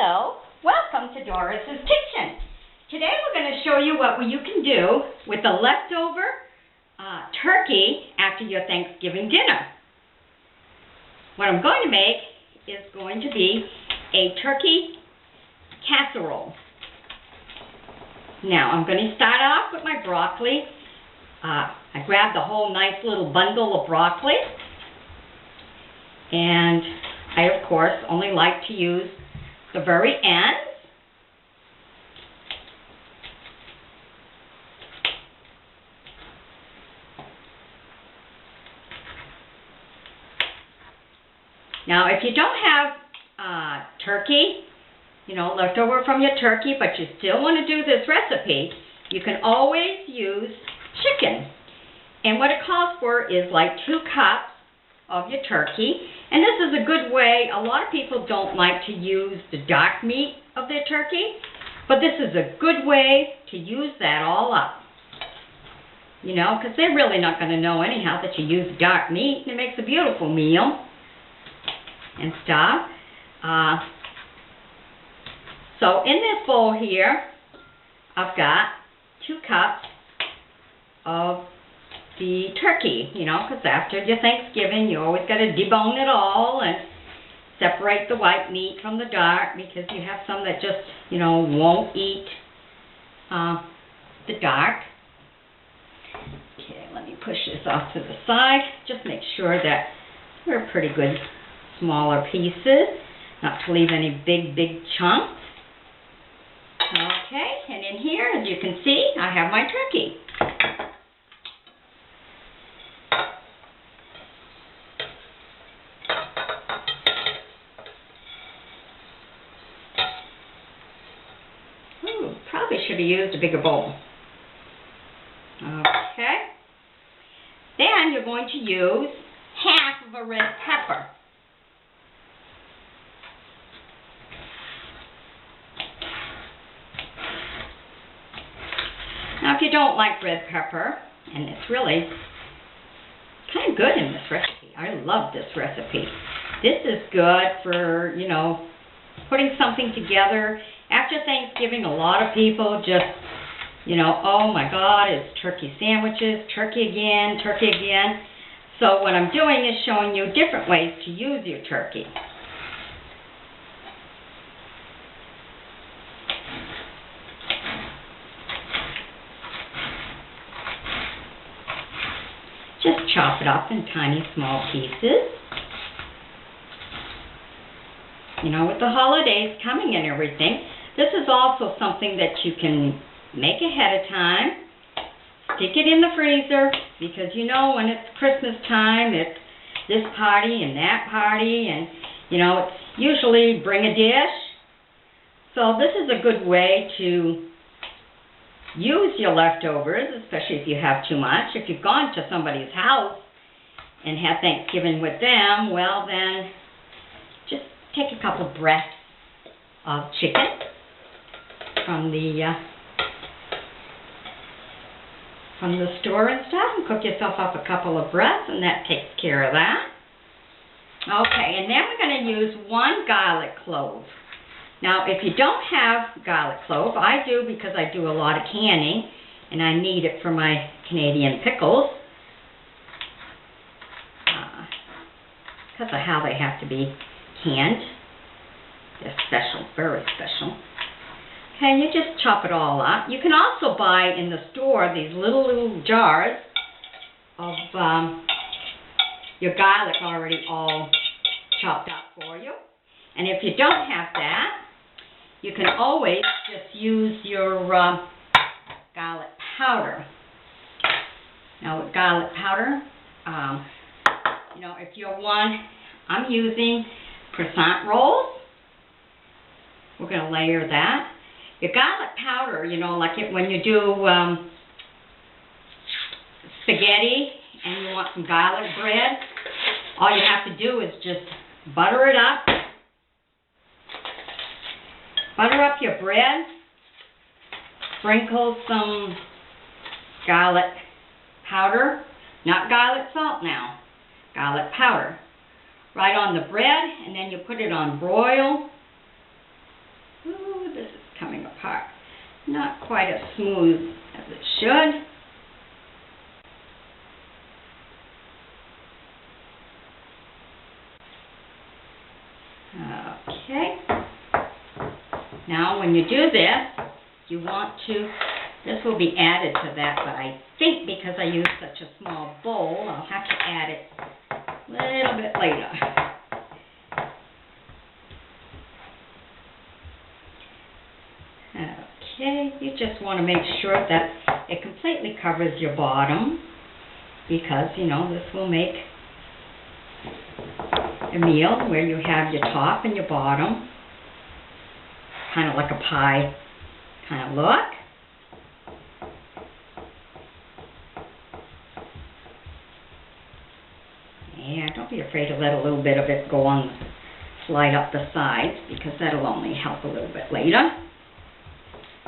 Hello, welcome to Doris's Kitchen. Today we're going to show you what you can do with the leftover turkey after your Thanksgiving dinner. What I'm going to make is going to be a turkey casserole. Now I'm going to start off with my broccoli. I grabbed the whole nice little bundle of broccoli, and I of course only like to use the very ends. Now if you don't have turkey, left over from your turkey, but you still want to do this recipe, you can always use chicken. And what it calls for is like 2 cups of your turkey. And this is a good way. A lot of people don't like to use the dark meat of their turkey, but this is a good way to use that all up. Because they're really not going to know anyhow that you use dark meat, and it makes a beautiful meal and stuff. So in this bowl here, I've got 2 cups of the turkey, because after your Thanksgiving, you always got to debone it all and separate the white meat from the dark, because you have some that just, won't eat the dark. Okay, let me push this off to the side. Just make sure that they're pretty good smaller pieces, not to leave any big chunks. Okay, and in here, as you can see, I have my turkey. Probably should have used a bigger bowl. Okay. Then you're going to use half of a red pepper. Now if you don't like red pepper, and it's really kind of good in this recipe. I love this recipe. This is good for, putting something together. After Thanksgiving, a lot of people just, oh my God, it's turkey sandwiches, turkey again. So what I'm doing is showing you different ways to use your turkey. Just chop it up in tiny small pieces. With the holidays coming and everything, this is also something that you can make ahead of time. Stick it in the freezer, because when it's Christmas time, it's this party and that party, and it's usually bring a dish. So this is a good way to use your leftovers, especially if you have too much. If you've gone to somebody's house and had Thanksgiving with them, well then just take a couple breaths of chicken from the store and stuff, and cook yourself up a couple of breaths, and that takes care of that. Okay, and then we're going to use 1 garlic clove. Now, if you don't have garlic clove, I do, because I do a lot of canning, and I need it for my Canadian pickles, because of how they have to be canned. They're special, very special. Okay, and you just chop it all up. You can also buy in the store these little jars of your garlic already all chopped up for you. And if you don't have that, you can always just use your garlic powder. Now with garlic powder, if you're I'm using Crescent rolls. We're going to layer that. Your garlic powder, like when you do spaghetti and you want some garlic bread, all you have to do is just butter it up. Butter up your bread. Sprinkle some garlic powder, not garlic salt now, garlic powder. Right on the bread, and then you put it on broil. part. Not quite as smooth as it should. Okay. Now when you do this, you want to, this will be added to that, but I think because I use such a small bowl, I'll have to add it a little bit later. Okay, you just want to make sure that it completely covers your bottom, because, you know, this will make a meal where you have your top and your bottom, kind of like a pie kind of look. And don't be afraid to let a little bit of it go on, slide up the sides, because that'll only help a little bit later.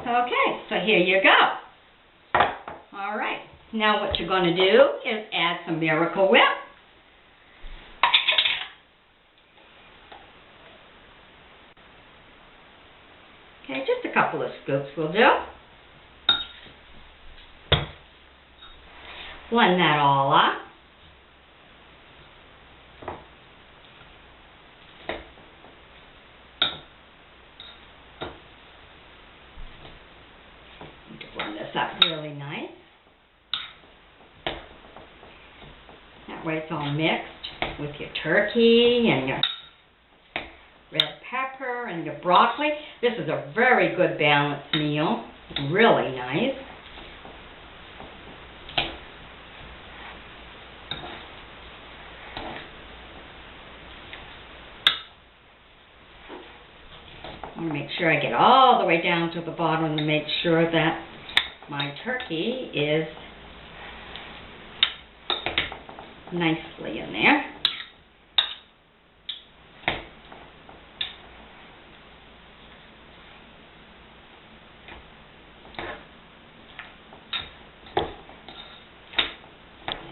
Okay, so here you go. All right, now what you're going to do is add some Miracle Whip. Okay, just a couple of scoops will do. Blend that all up. Need to blend this up really nice. That way it's all mixed with your turkey and your red pepper and your broccoli. This is a very good balanced meal. Really nice. I want to make sure I get all the way down to the bottom to make sure that my turkey is nicely in there.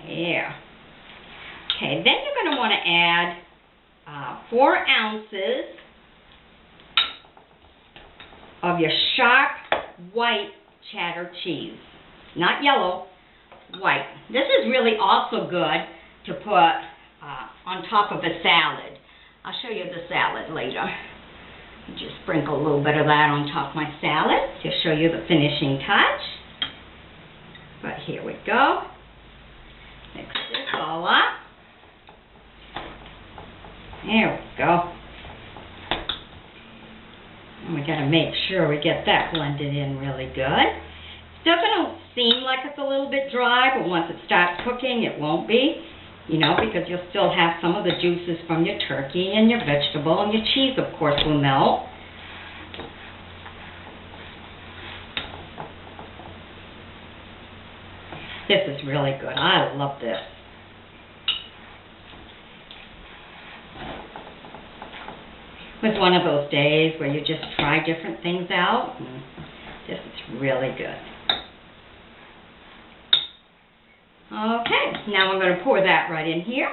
There. Okay, then you're going to want to add 4 ounces of your sharp white cheddar cheese. Not yellow, white. This is really also good to put on top of a salad. I'll show you the salad later. Just sprinkle a little bit of that on top of my salad to show you the finishing touch. But here we go. Mix this all up. There we go. And we got to make sure we get that blended in really good. Still going to seem like it's a little bit dry, but once it starts cooking, it won't be. You know, because you'll still have some of the juices from your turkey and your vegetable, and your cheese, of course, will melt. This is really good. I love this. It was one of those days where you just try different things out, and this is really good. Okay, now I'm going to pour that right in here.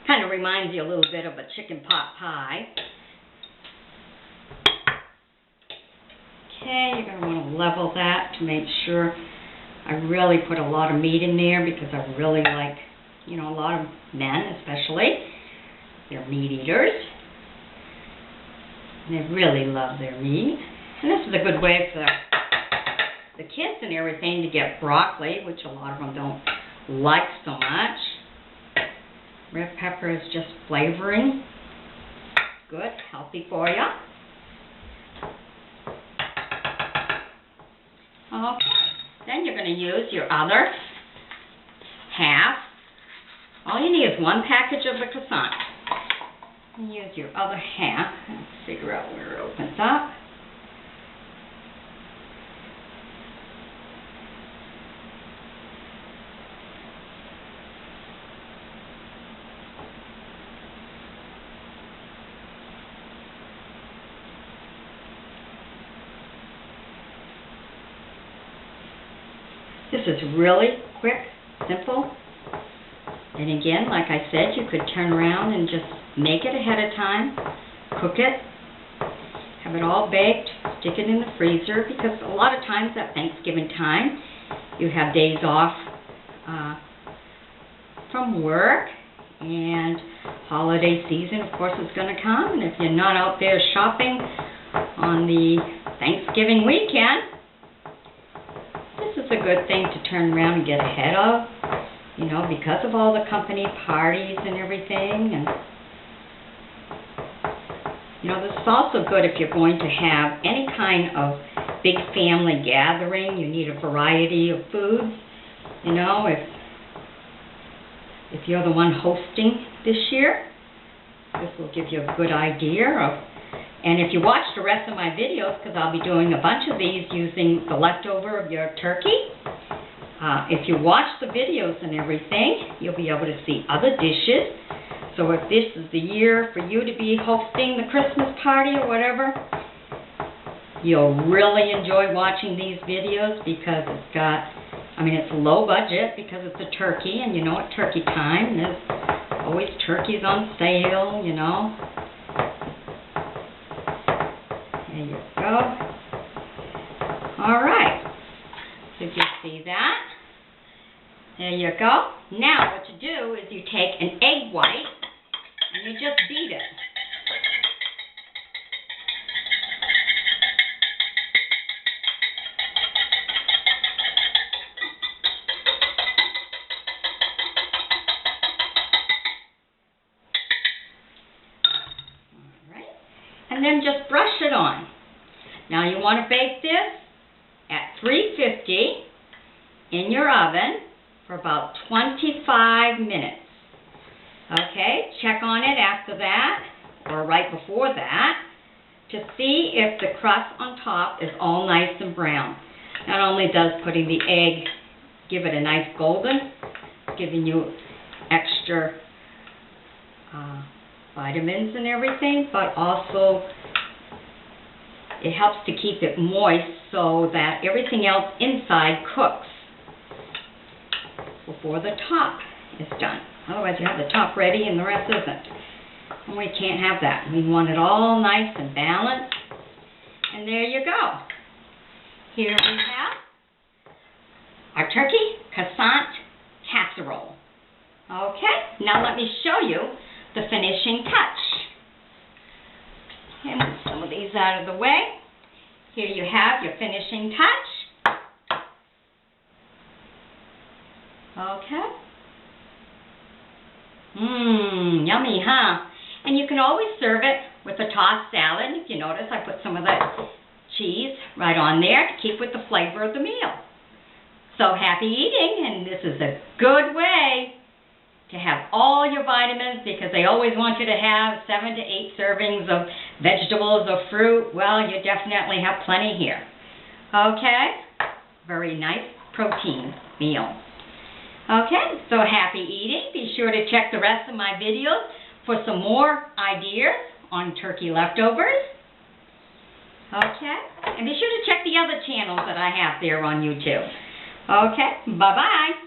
Kind of reminds you a little bit of a chicken pot pie. Okay, you're going to want to level that to make sure. I really put a lot of meat in there because I really like, you know, a lot of men especially, they're meat eaters. And they really love their meat. And this is a good way for the kids and everything to get broccoli, which a lot of them don't like so much. Red pepper is just flavoring. Good, healthy for you. Okay. Then you're going to use your other half. All you need is 1 package of the croissant. And use your other half and figure out where it opens up. This is really quick, simple. And again, like I said, you could turn around and just make it ahead of time, cook it, have it all baked, stick it in the freezer, because a lot of times at Thanksgiving time, you have days off from work, and holiday season, of course, is going to come, and if you're not out there shopping on the Thanksgiving weekend, this is a good thing to turn around and get ahead of, you know, because of all the company parties and everything. And you know, this is also good if you're going to have any kind of big family gathering. You need a variety of foods. You know, if you're the one hosting this year, this will give you a good idea of. And if you watch the rest of my videos, because I'll be doing a bunch of these using the leftover of your turkey, if you watch the videos and everything, you'll be able to see other dishes. So if this is the year for you to be hosting the Christmas party or whatever, you'll really enjoy watching these videos, because it's got, I mean, it's low budget because it's a turkey, and you know at turkey time, there's always turkeys on sale, you know. There you go. All right. Did you see that? There you go. Now what you do is you take an egg white and you just beat it. All right. And then just brush it on. Now you want to bake this at 350 in your oven for about 25 minutes. Okay, check on it after that, or right before that, to see if the crust on top is all nice and brown. Not only does putting the egg give it a nice golden, giving you extra vitamins and everything, but also it helps to keep it moist so that everything else inside cooks before the top is done. Otherwise you have the top ready and the rest isn't. And we can't have that. We want it all nice and balanced. And there you go. Here we have our turkey Crescent casserole. Okay, now let me show you the finishing touch. And move some of these out of the way. Here you have your finishing touch. Okay. Yummy, huh? And you can always serve it with a tossed salad. If you notice, I put some of that cheese right on there to keep with the flavor of the meal. So happy eating, and this is a good way to have all your vitamins, because they always want you to have 7 to 8 servings of vegetables or fruit. Well, you definitely have plenty here. Okay? Very nice protein meal. Okay, so happy eating. Be sure to check the rest of my videos for some more ideas on turkey leftovers. Okay, and be sure to check the other channels that I have there on YouTube. Okay, bye-bye.